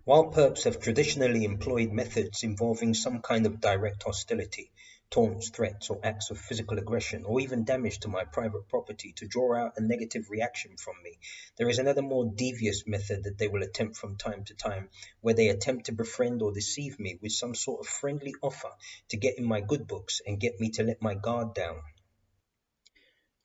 While perps have traditionally employed methods involving some kind of direct hostility, taunts, threats, or acts of physical aggression, or even damage to my private property to draw out a negative reaction from me, there is another more devious method that they will attempt from time to time, where they attempt to befriend or deceive me with some sort of friendly offer to get in my good books and get me to let my guard down.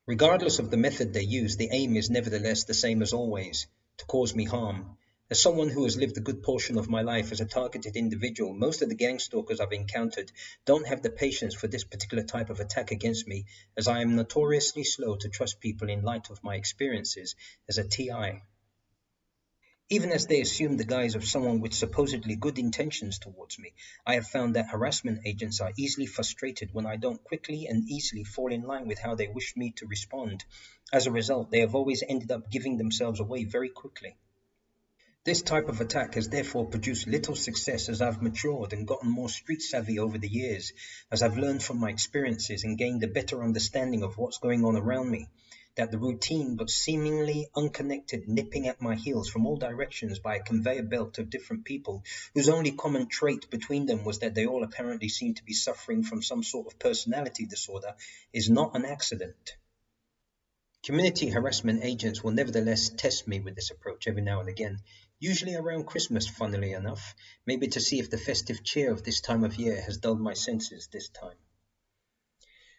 Regardless of the method they use, the aim is nevertheless the same as always: to cause me harm. As someone who has lived a good portion of my life as a targeted individual, most of the gang stalkers I've encountered don't have the patience for this particular type of attack against me, as I am notoriously slow to trust people in light of my experiences as a TI. Even as they assume the guise of someone with supposedly good intentions towards me, I have found that harassment agents are easily frustrated when I don't quickly and easily fall in line with how they wish me to respond. As a result, they have always ended up giving themselves away very quickly. This type of attack has therefore produced little success as I've matured and gotten more street savvy over the years, as I've learned from my experiences and gained a better understanding of what's going on around me. That the routine but seemingly unconnected nipping at my heels from all directions by a conveyor belt of different people, whose only common trait between them was that they all apparently seemed to be suffering from some sort of personality disorder, is not an accident. Community harassment agents will nevertheless test me with this approach every now and again, usually around Christmas, funnily enough, maybe to see if the festive cheer of this time of year has dulled my senses this time.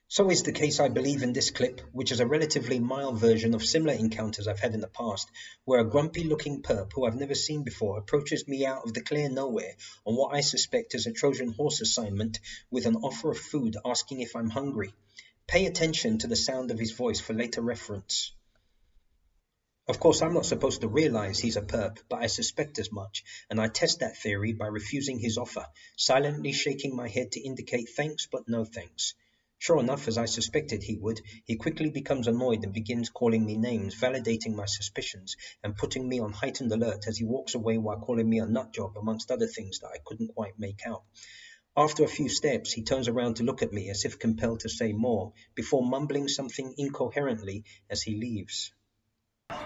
So is the case, I believe, in this clip, which is a relatively mild version of similar encounters I've had in the past, where a grumpy looking perp who I've never seen before approaches me out of the clear nowhere on what I suspect is a Trojan horse assignment with an offer of food, asking if I'm hungry. Pay attention to the sound of his voice for later reference. Of course, I'm not supposed to realize he's a perp, but I suspect as much, and I test that theory by refusing his offer, silently shaking my head to indicate thanks but no thanks. Sure enough, as I suspected he would, he quickly becomes annoyed and begins calling me names, validating my suspicions, and putting me on heightened alert as he walks away while calling me a nutjob, amongst other things that I couldn't quite make out. After a few steps, he turns around to look at me as if compelled to say more, before mumbling something incoherently as he leaves. You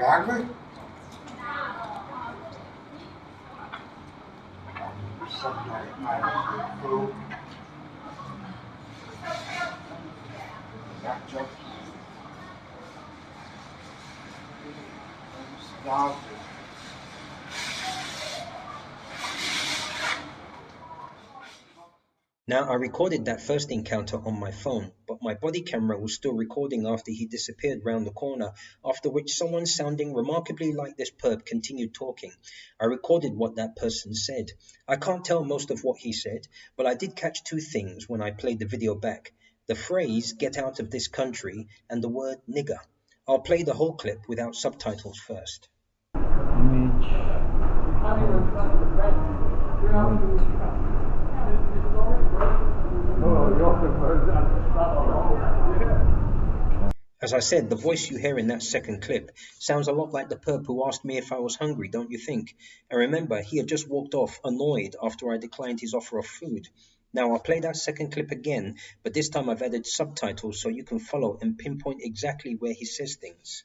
hungry? Something like food, nachos, starved. Now, I recorded that first encounter on my phone, but my body camera was still recording after he disappeared round the corner, after which someone sounding remarkably like this perp continued talking. I recorded what that person said. I can't tell most of what he said, but I did catch two things when I played the video back: the phrase "get out of this country" and the word "nigger." I'll play the whole clip without subtitles first. As I said, the voice you hear in that second clip sounds a lot like the perp who asked me if I was hungry, don't you think? And remember, he had just walked off annoyed after I declined his offer of food. Now I'll play that second clip again, but this time I've added subtitles so you can follow and pinpoint exactly where he says things.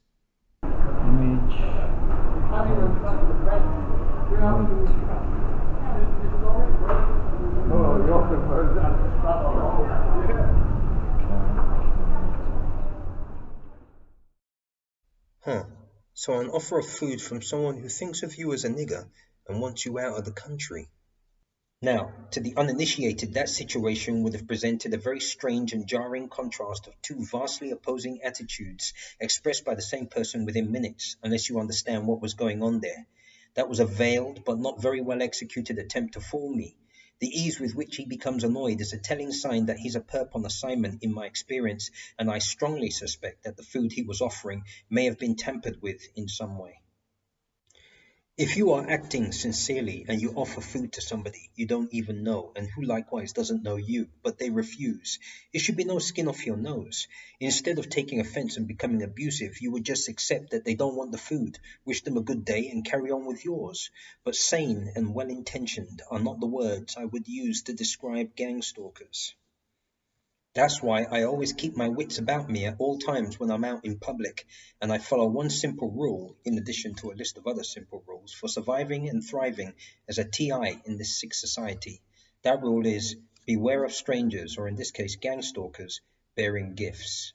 Huh. So an offer of food from someone who thinks of you as a nigger and wants you out of the country. Now, to the uninitiated, that situation would have presented a very strange and jarring contrast of two vastly opposing attitudes expressed by the same person within minutes, unless you understand what was going on there. That was a veiled but not very well executed attempt to fool me. The ease with which he becomes annoyed is a telling sign that he's a perp on assignment in my experience, and I strongly suspect that the food he was offering may have been tampered with in some way. If you are acting sincerely and you offer food to somebody you don't even know and who likewise doesn't know you, but they refuse, it should be no skin off your nose. Instead of taking offense and becoming abusive, you would just accept that they don't want the food, wish them a good day, and carry on with yours. But sane and well-intentioned are not the words I would use to describe gang stalkers. That's why I always keep my wits about me at all times when I'm out in public, and I follow one simple rule, in addition to a list of other simple rules, for surviving and thriving as a TI in this sick society. That rule is beware of strangers, or in this case, gang stalkers, bearing gifts.